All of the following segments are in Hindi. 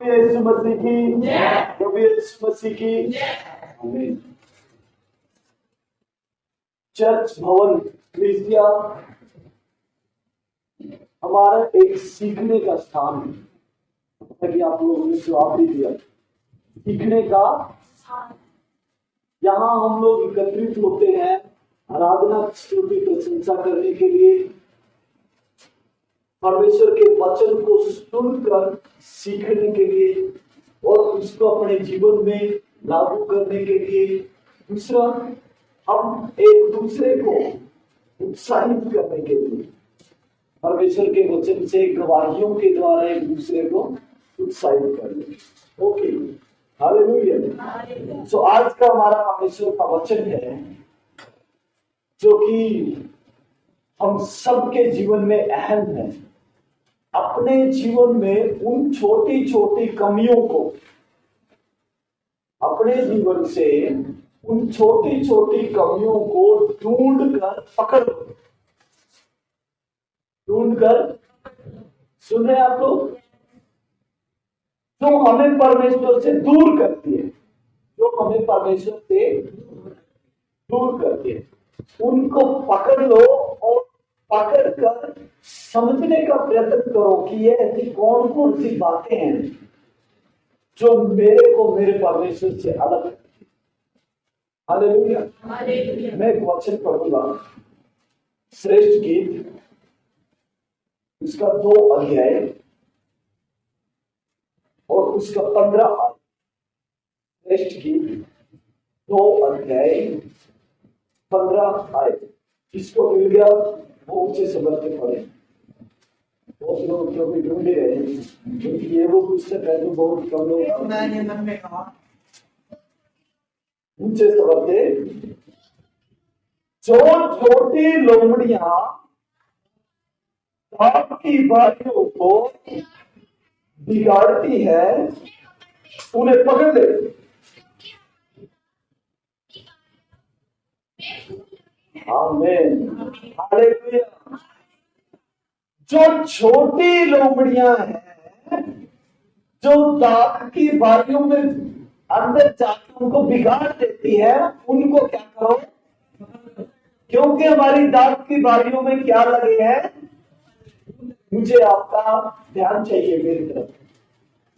यीशु मसीह की प्रभु यीशु मसीह की आमीन। चर्च भवन कलीसिया हमारा एक सीखने का स्थान है कि आप लोगों ने जवाब भी दिया। सीखने का यहाँ हम लोग एकत्रित होते हैं आराधना स्तुति प्रशंसा करने के लिए, परमेश्वर के वचन को सुनकर सीखने के लिए और उसको अपने जीवन में लागू करने के लिए। दूसरा, हम एक दूसरे को उत्साहित करने के लिए परमेश्वर के वचन से गवाहियों के द्वारा एक दूसरे को उत्साहित करने। Okay, hallelujah. सो आज का हमारा परमेश्वर का वचन है जो कि हम सबके जीवन में अहम है। अपने जीवन में उन छोटी छोटी कमियों को, अपने जीवन से उन छोटी छोटी कमियों को ढूंढ कर सुन रहे हैं आप लोग, जो हमें परमेश्वर से दूर करती है, जो हमें परमेश्वर से दूर करती है, उनको पकड़ लो और पकड़ कर समझने का प्रयत्न करो कि ये ऐसी कौन कौन सी बातें हैं जो मेरे को मेरे परमेश्वर से अलग है। हालेलुया। मैं एक वचन पढ़ूंगा, श्रेष्ठ गीत उसका 2 अध्याय और उसका 15 आयत। श्रेष्ठ गीत 2 अध्याय 15 आयत। जिसको मिल गया वो ऊंचे शब्द में पढ़े। बहुत लोग जो भी ढूंढ रहे हैं क्योंकि ये वो पुस्तक है जो बहुत कम लोग ऊंचे शब्द से, जो छोटी लोमड़ियां आपकी बातों को बिगाड़ती है उन्हें पकड़ ले। आमीन, हालेलुया। जो छोटी लोमड़ियां हैं जो दाख की बारियों में अंदर जाकर उनको बिगाड़ देती है, उनको क्या करो, क्योंकि हमारी दाख की बारियों में क्या लगे हैं। मुझे आपका ध्यान चाहिए मेरी तरफ,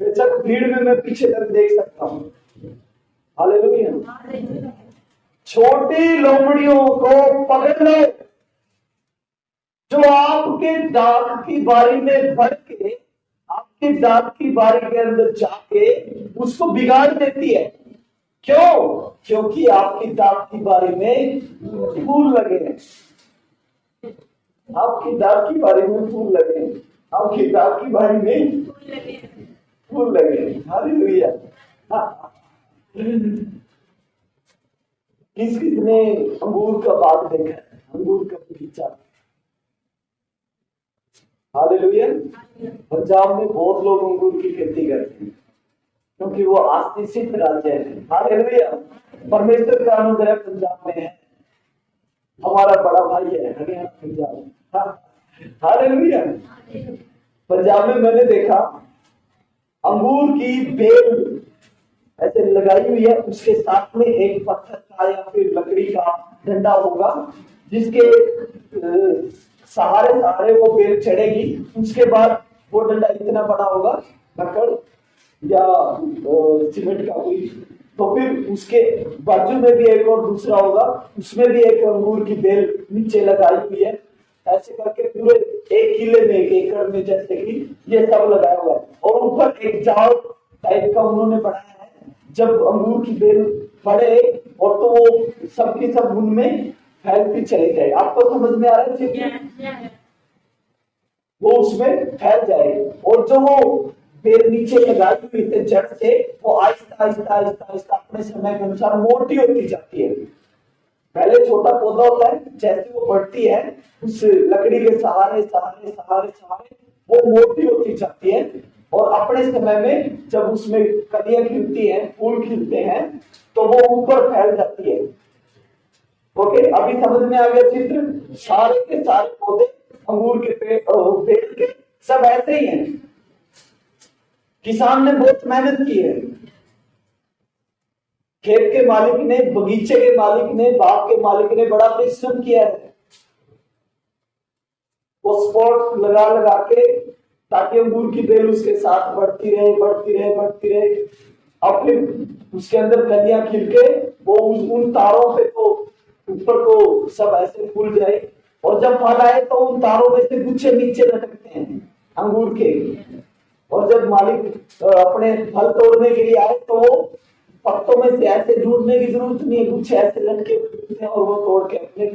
बेशक भीड़ में मैं पीछे तक देख सकता हूं। हालेलुया। छोटी लोमड़ियों को पकड़ लो जो आपके दाग की बारी में भर के, आपके दाग की बारी के अंदर जाके उसको बिगाड़ देती है। क्यों? क्योंकि आपकी दाग की बारी में फूल लगे हैं। आपकी दाग की बारी में फूल लगे हैं। आपकी दाग की बारी में फूल लगे हैं। हालेलुया। किसने अंगूर का बाग देखा है, अंगूर का बगीचा? हालेलुया। पंजाब में बहुत लोग अंगूर की खेती करते हैं क्योंकि वो आशीषित राज्य है। हालेलुया। परमेश्वर का अनुग्रह पंजाब में है। हमारा बड़ा भाई है हरियाणा पंजाब। हालेलुया। पंजाब में मैंने देखा अंगूर की बेल ऐसे लगाई हुई है, उसके साथ में एक पत्थर का या फिर लकड़ी का डंडा होगा जिसके सहारे वो बेल चढ़ेगी। उसके बाद वो डंडा इतना बड़ा होगा, लकड़ या सीमेंट का कोई, तो फिर उसके बाजू में भी एक और दूसरा होगा, उसमें भी एक अंगूर की बेल नीचे लगाई हुई है। ऐसे करके पूरे 1 किले में 1 एकड़ में जैसे कि ये सब लगाया हुआ है और ऊपर एक जाल टाइप का उन्होंने बनाया है। जब अंगूर की बेल पड़े और तो वो सबकी सब उनमें फैलती चली जाए। आपको समझ में आ रहा है? वो उसमें फैल जाए और जो वो बेल नीचे लगाई हुई थी जड़ से, वो आहिस्ता आहिस्ता आहिस्ता आहिस्ता अपने समय के अनुसार मोटी होती जाती है। पहले छोटा पौधा होता है, जैसे वो बढ़ती है उस लकड़ी के सहारे सहारे सहारे सहारे वो मोटी होती जाती है और अपने समय में जब उसमें कलियां खिलती हैं, फूल खिलते हैं, तो वो ऊपर फैल जाती है। ओके, अभी समझ में आ गया चित्र? सारे के सारे पौधे अंगूर के पेड़ के सब ऐसे ही हैं। किसान ने बहुत मेहनत की है, खेत के मालिक ने, बगीचे के मालिक ने, बाग के मालिक ने बड़ा परिश्रम किया है, वो स्पॉट लगा लगा के, ताकि अंगूर की बेल उसके साथ बढ़ती रहे, बढ़ती रहे, बढ़ती रहे। और फिर उसके अंदर कलियां खिल के वो उन तारों पे तो ऊपर को सब ऐसे फूल जाए, और जब फल आए तो उन तारों में से गुच्छे नीचे लटकते हैं अंगूर के। और जब मालिक अपने फल तोड़ने के लिए आए तो वो पत्तों में से ऐसे ढूंढने की जरूरत नहीं है, गुच्छे ऐसे लटके हैं और वो तोड़ के अपने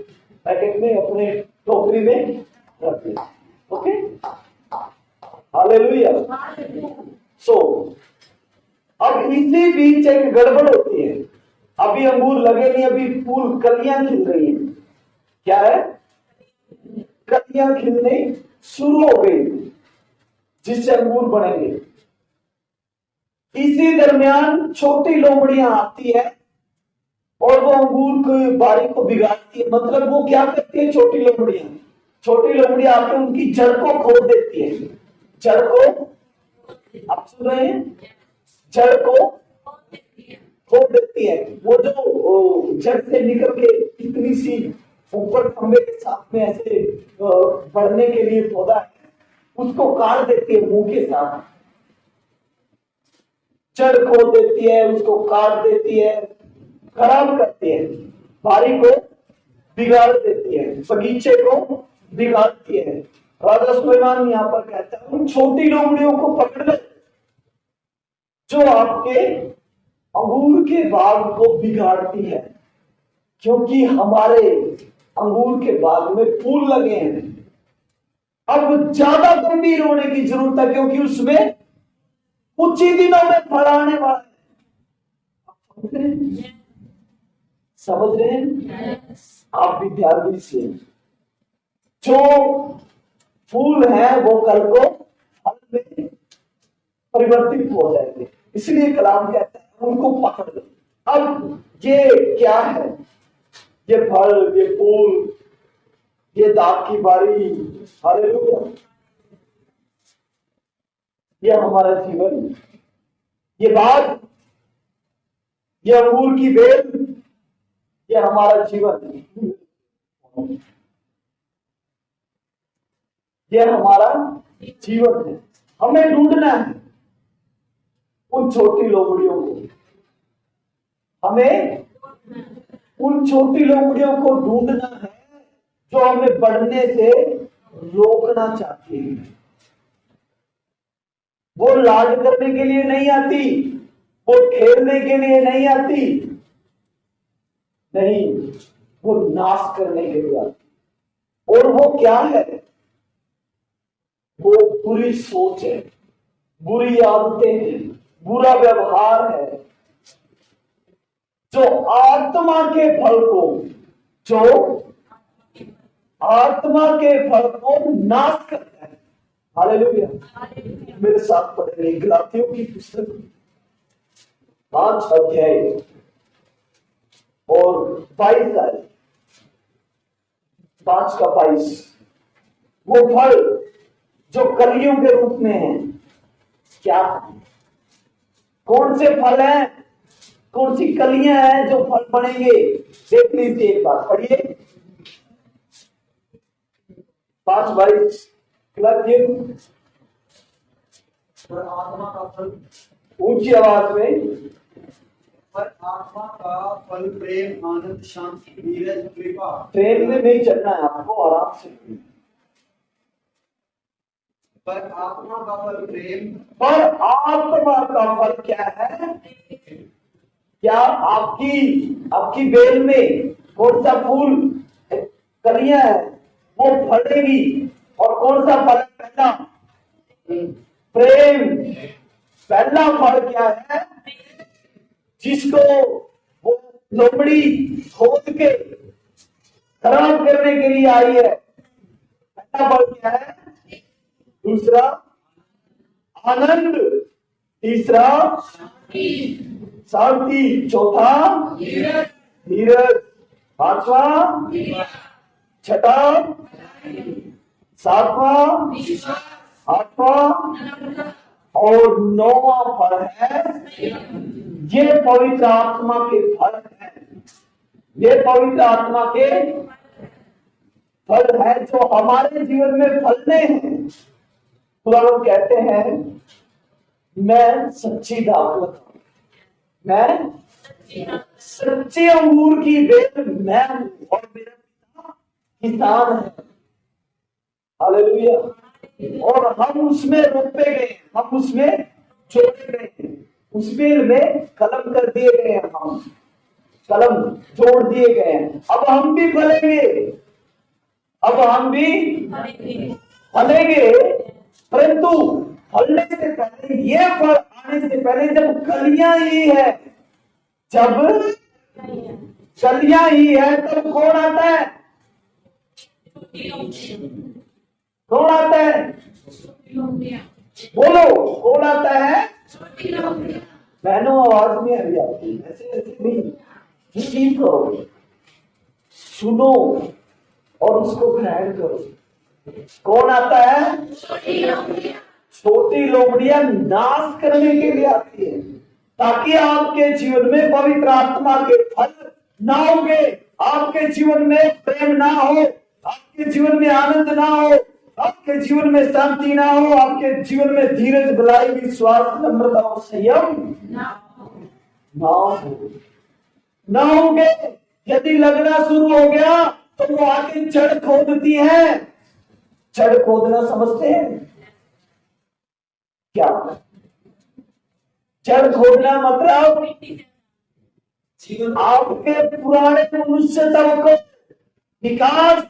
पैकेट में, अपने टोकरी में रख देते। Okay, hallelujah. सो अब इसी बीच एक गड़बड़ होती है। अभी अंगूर लगे नहीं, अभी फूल, कलियां खिल रही हैं। क्या है? कलियां खिलने शुरू हो गई, जिससे अंगूर बनेंगे। इसी दरमियान छोटी लोमड़ियां आती है और वो अंगूर की बारी को बिगाड़ती है। मतलब वो क्या करती है? छोटी लोमड़ियां आके उनकी जड़ को खोद देती है। जड़ को, आप सुन रहे हैं? जड़ को खोद देती है। वो जो जड़ से निकल के इतनी सी ऊपर खंबे के साथ में ऐसे बढ़ने के लिए पौधा है, उसको काट देती है मुंह के साथ। जड़ खोद देती है, उसको काट देती है, खराब करती है, बारी को बिगाड़ देती है, बगीचे को बिगाड़ती है। राजा सुलेमान यहां पर कहता है, उन छोटी लोमड़ियों को पकड़ लो जो आपके अंगूर के बाग को बिगाड़ती है, क्योंकि हमारे अंगूर के बाग में फूल लगे हैं। अब ज्यादा गंभीर होने की जरूरत है, क्योंकि उसमें कुछ ही दिनों में फल आने वाला है। समझ रहे हैं? आप विद्यार्थी से जो फूल है वो कल को फल में परिवर्तित हो जाएंगे, इसलिए कलाम कहता है उनको पकड़ लो। अब ये क्या है? ये फल, ये फूल, ये दाग की बारी, हालेलुया, ये हमारा जीवन, ये बाग, ये अंगूर की बेल, ये हमारा जीवन, ये हमारा जीवन है। हमें ढूंढना है उन छोटी लोमड़ियों को, हमें उन छोटी लोमड़ियों को ढूंढना है जो हमें बढ़ने से रोकना चाहती है। वो लाड करने के लिए नहीं आती, वो खेलने के लिए नहीं आती, नहीं, वो नाश करने के लिए आती। और वो क्या है? वो बुरी सोच है, बुरी आदतें हैं, बुरा व्यवहार है, जो आत्मा के फल को, नाश करता है। हालेलुया। मेरे साथ पढ़ेंगे गलातियों की पुस्तक 5 अध्याय और 22 आए, 5 का 22। वो फल जो कलियों के रूप में है, क्या, कौन से फल हैं, कौन सी कलियां हैं जो फल बनेंगे? देख लीजिए, एक बार पढ़िए 5:22। पर आत्मा का फल, ऊंची आवाज में, पर आत्मा का फल प्रेम, आनंद, शांति, धीरज, कृपा। ट्रेन में नहीं चलना है आपको, आराम से। पर आत्मा का फल प्रेम, पर आत्मा का फल क्या है? क्या आपकी बेल में कौन सा फूल, कलियां है, वो फलेगी। और कौन सा फल? पहला प्रेम। पहला फल क्या है? जिसको वो लोमड़ी खोद के खराब करने के लिए आई है, पहला फल क्या है? दूसरा आनंद, तीसरा शांति, चौथा धीरज, पांचवा, छठा, सातवां, आठवां, और 9वां फल है, ये पवित्र आत्मा के फल है। ये पवित्र आत्मा के फल है जो हमारे जीवन में फलने हैं। तो हम कहते हैं मैं सच्ची दावत हूं, मैं सच्चे अंगूर की बेल मैं हूं और मेरा पिता किसान है। हालेलुया। और हम उसमें रोपे गए, हम उसमें जोड़े गए, उस बेल में कलम कर दिए गए हैं, हम कलम जोड़ दिए गए हैं। अब हम भी फलेंगे, अब हम भी फलेंगे, परंतु फलने से पहले, ये फल आने से पहले जब कलियां ही है, जब कलियां ही है तब कौन आता है? कौन आता है? बोलो, कौन आता है? बहनों आवाज नहीं आ रही आपकी, ऐसे ऐसे नहीं, ठीक करो, सुनो और उसको ग्रहण करो। कौन आता है? छोटी लोमड़ियां नाश करने के लिए आती है, ताकि आपके जीवन में पवित्र आत्मा के फल ना होंगे, आपके जीवन में प्रेम ना हो, आपके जीवन में आनंद ना हो, आपके जीवन में शांति ना हो, आपके जीवन में धीरज, भलाई, विश्वास, नम्रता और संयम ना होंगे। यदि लगना शुरू हो गया तो वो आके जड़ खोदती है। जड़ खोदना समझते हैं क्या? जड़ खोदना मतलब आपके पुराने मनुष्यत्व को विकास,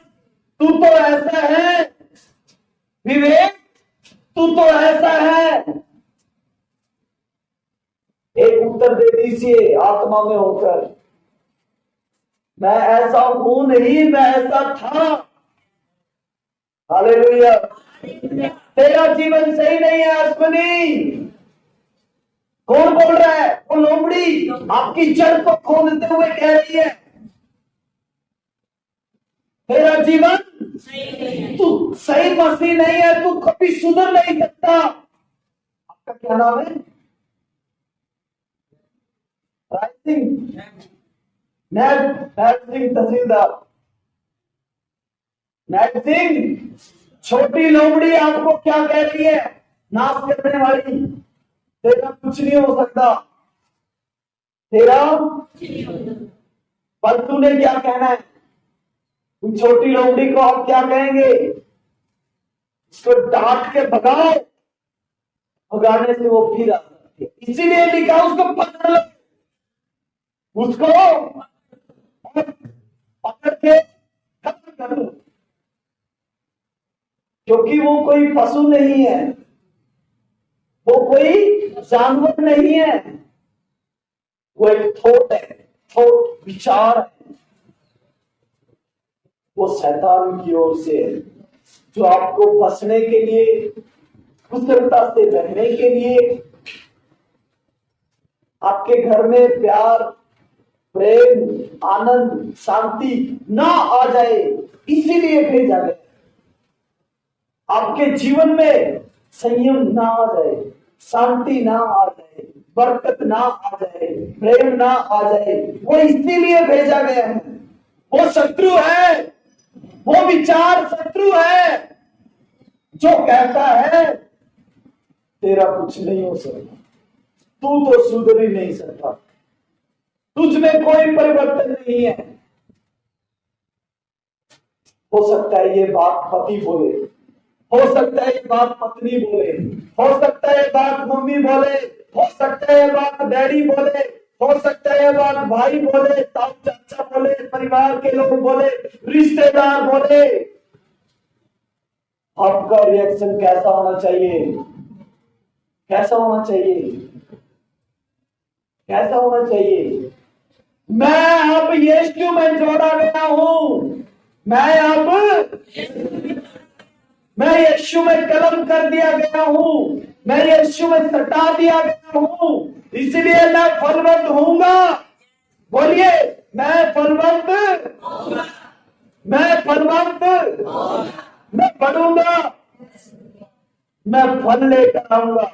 तू तो ऐसा है, विवेक तू तो ऐसा है। एक उत्तर दे दीजिए आत्मा में होकर, मैं ऐसा हूं नहीं, मैं ऐसा था। हालेलुया। तेरा जीवन सही नहीं है अश्विनी। कौन बोल रहा है? वो लोमड़ी आपकी जड़ को खोदते हुए कह रही है तेरा जीवन तू सही मसीह नहीं है, तू कभी सुधर नहीं सकता। आपका क्या नाम है? राज सिंह, तहसीलदार नैब सिंह। छोटी लोमड़ी आपको क्या कह रही है? नाश करने वाली, तेरा कुछ नहीं हो सकता, तेरा। पर तूने क्या कहना है? उन छोटी लोमड़ी को आप क्या कहेंगे? उसको डांट के भगाओ, भगाने से वो फिर आ सकती है। इसीलिए लिखा उसको पकड़ लो, उसको पकड़ के खत्म कर दो, क्योंकि वो कोई पशु नहीं है, वो कोई जानवर नहीं है, वो एक थॉट है, थॉट विचार है। वो शैतान की ओर से है, जो आपको फंसने के लिए, कुशलता से रहने के लिए, आपके घर में प्यार, प्रेम, आनंद, शांति ना आ जाए, इसीलिए भेजा गया। आपके जीवन में संयम ना आ जाए, शांति ना आ जाए, बरकत ना आ जाए, प्रेम ना आ जाए, वो इसीलिए भेजा गया है। वो शत्रु है, वो विचार शत्रु है जो कहता है तेरा कुछ नहीं हो सकता, तू तो सुधर ही नहीं सकता, तुझ में कोई परिवर्तन नहीं है। हो सकता है ये बात पति बोले, हो सकता है ये बात पत्नी बोले, हो सकता है ये बात मम्मी बोले, हो सकता है ये बात डैडी बोले, हो सकता है ये बात भाई बोले, ताऊ चाचा बोले, परिवार के लोग बोले, रिश्तेदार बोले। आपका रिएक्शन कैसा होना चाहिए? कैसा होना चाहिए? कैसा होना चाहिए? मैं अब यीशु में जोड़ा गया हूं, मैं यीशु में कलम कर दिया गया हूं, मैं यीशु में सटा दिया गया हूं, इसलिए मैं फलवंत होऊंगा। बोलिए, मैं फलवंत, मैं फलवंत, मैं बढ़ूंगा, मैं फल लेकर आऊंगा।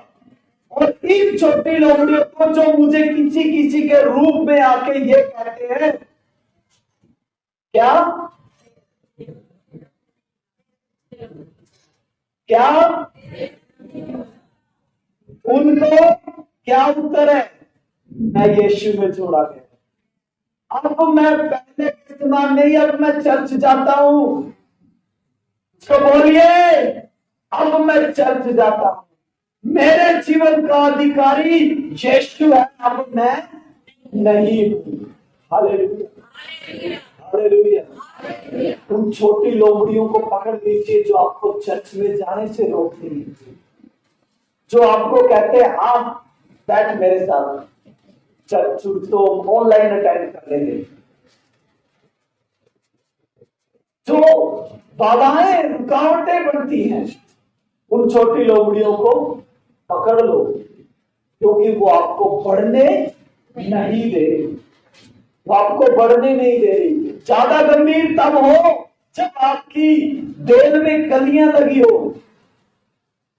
और इन छोटी लोमड़ियों को जो मुझे किसी किसी के रूप में आके ये कहते हैं क्या क्या उनको क्या उत्तर है? मैं यीशु में जोड़ा गया। अब मैं पहले के इस्तेमाल नहीं, अब मैं चर्च जाता हूं। तो बोलिए, अब मैं चर्च जाता हूं, मेरे जीवन का अधिकारी यीशु है, अब मैं नहीं हूं। Hallelujah, hallelujah. उन छोटी लोमड़ियों को पकड़ लीजिए जो आपको चर्च में जाने से रोकती है, जो आपको कहते हैं आप बैठ मेरे साथ, चर्च तो ऑनलाइन अटेंड कर लेंगे। जो बाधाएं रुकावटें बनती हैं, उन छोटी लोमड़ियों को पकड़ लो, क्योंकि वो आपको बढ़ने नहीं दे रही, वो आपको बढ़ने नहीं दे रही। ज्यादा गंभीर तब हो जब आपकी देल में कलियां लगी हो,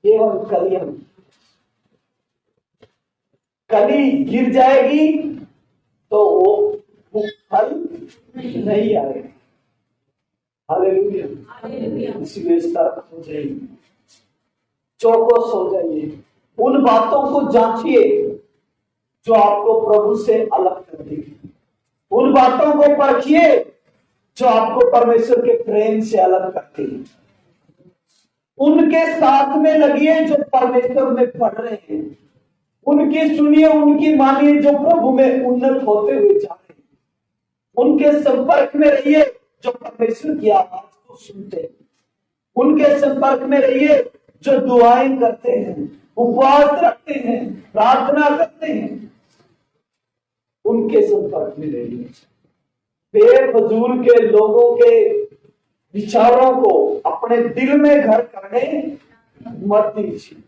केवल कलियां, कली गिर जाएगी तो वो फल नहीं आएगा। हालेलुया। इसलिए सतर्क हो जाइए, चौकस हो जाइए, उन बातों को जांचिए जो आपको प्रभु से अलग कर देगी, उन बातों को परखिए जो आपको परमेश्वर के प्रेम से अलग करती है। उनके साथ में लगिए जो परमेश्वर में पढ़ रहे हैं, उनकी सुनिए, उनकी मानिए जो प्रभु में उन्नत होते हुए जा रहे हैं। उनके संपर्क में रहिए जो परमेश्वर की आवाज को सुनते हैं। उनके संपर्क में रहिए जो दुआएं करते हैं, उपवास रखते हैं, प्रार्थना करते हैं। उनके संपर्क में रहिए। बेफजूल के लोगों के विचारों को अपने दिल में घर करने मत दीजिए।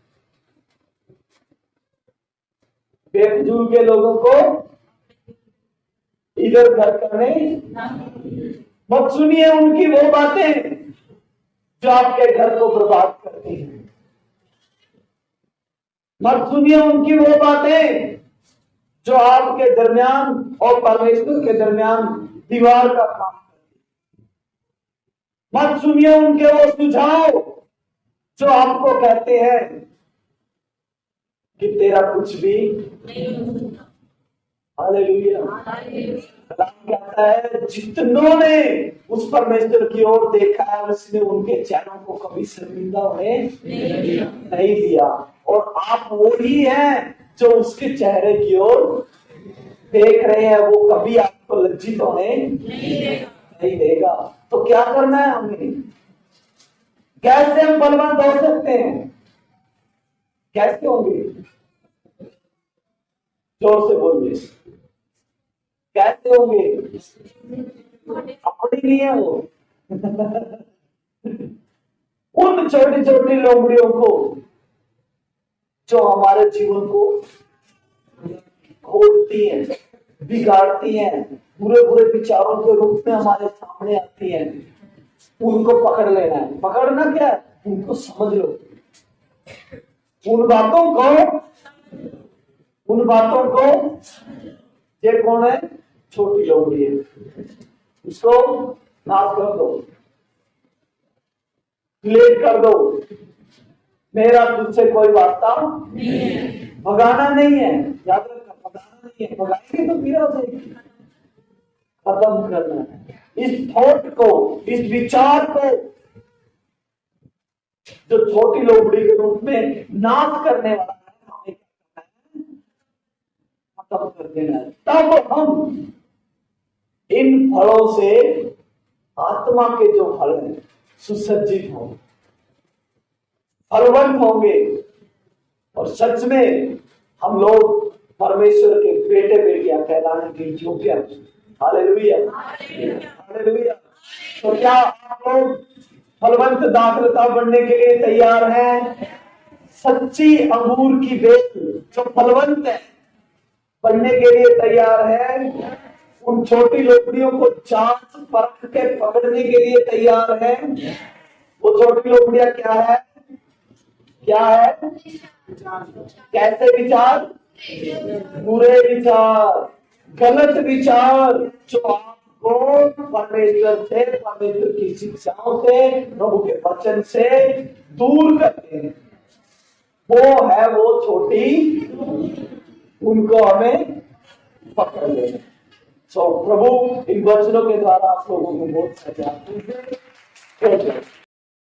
बेफजूल के लोगों को इधर घर करने मत सुनिए। उनकी वो बातें जो आपके घर को बर्बाद करती हैं, मत सुनिए उनकी वो बातें जो आपके दरमियान और परमेश्वर के दरमियान दीवार का काम करती है। मत सुनिए उनके वो सुझाव जो आपको कहते हैं कि तेरा कुछ भी हालेलुया। कलाम कहता है जितनों ने उस परमेश्वर की ओर देखा है, उसने उनके चेहरों को कभी शर्मिंदा होने नहीं दिया। और आप वो ही हैं जो उसके चेहरे की ओर देख रहे हैं, वो कभी आपको लज्जित होने नहीं देगा। तो क्या करना है हमें? कैसे हम बलवंत हो सकते हैं? कैसे होंगे? जोर से बोलिए, कैसे होंगे? अपनी नहीं है वो। उन छोटी छोटी लोमड़ियों को जो हमारे जीवन को खोदती हैं, बिगाड़ती हैं, बुरे बुरे विचारों के रूप में हमारे सामने आती हैं, उनको पकड़ लेना है। पकड़ना क्या है? उनको समझ लो। उन बातों को ये कौन है? छोटी लोमड़ी है, उसको नाश कर दो, डिलीट कर दो। मेरा तुझसे कोई वास्ता भगाना नहीं है। याद रखना, भगाना नहीं है। भगाएंगे तो फिर हो जाएगी। खत्म करना है इस थॉट को, इस विचार को जो छोटी लोमड़ी के रूप में नाश करने वाला है, हमें क्या करना है? खत्म कर देना है। तब हम इन फलों से, आत्मा के जो फल हैं, सुसज्जित होंगे, फलवंत होंगे, और सच में हम लोग परमेश्वर के बेटे बेटियां कहलाने के योग्य हैं। Hallelujah, hallelujah. तो क्या आप लोग फलवंत दाखलता बनने के लिए तैयार हैं? सच्ची अंगूर की बेल जो फलवंत है, बनने के लिए तैयार है? उन छोटी लोमड़ियों को जांच परख के पकड़ने के लिए तैयार है? वो छोटी लोमड़ियां क्या है? क्या है? कैसे विचार? बुरे विचार, गलत विचार जो आपको परमेश्वर से, परमेश्वर की शिक्षाओं से, प्रभु के वचन से दूर करते हैं, वो छोटी, उनको हमें पकड़ लेना। प्रभु इन वचनों के द्वारा आप लोगों को बहुत सजा